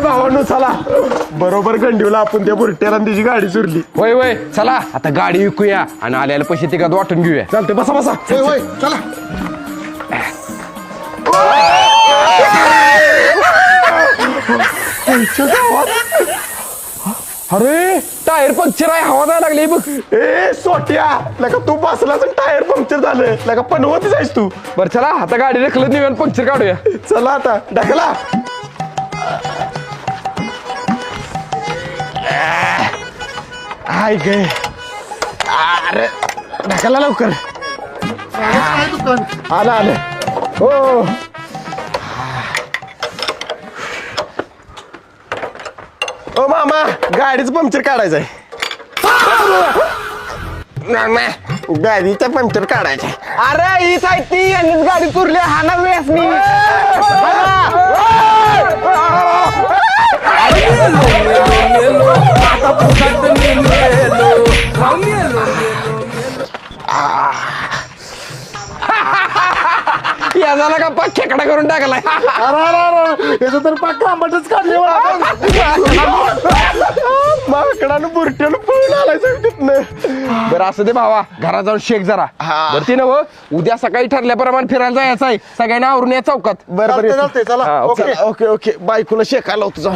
भावांनो चला बरोबर गंडीवला आपण त्या बुरट्याला त्याची गाडी चुरली. होय होय चला आता गाडी विकूया आणि आल्याला पैसे तिघात वाटून घेऊया. चालते बसा बसा. होय चला. अरे टायर पंक्चर आहे हवा जायला लागली बघ. ए सोट्या लका तू बसलाच टायर पंक्चर झालं लका पनवतीच आहेस तू. बरं चला आता गाडी रखलत नेऊन पंक्चर काढूया. चला आता ढकला. हाय गे अरे ढकला लवकर. काय दुकान आलं आलं हो. ओ मामा गाडीचं पंक्चर काढायचंय. मामा गाडीचं पंक्चर काढायचंय. अरे ही साहित्य यांनीच गाडी चुरली हा ना वेस मी. या झाला का पाच खेकडा करून टाकलाय. याचं तर पक्का आंबाटच काढले. माकडानं बुरट्यानं पळून आलाय तिथनं. बरं असं दे भावा घरात जाऊन शेक जरा. बरं ती नव उद्या सकाळी ठरल्याप्रमाणे फिरायला जायचं आहे. सगळ्यांना आवरून या चौकात. बरं चालतंय, चला. हा, ओके. ओके ओके बायकोला शेकायला होतो जाऊ.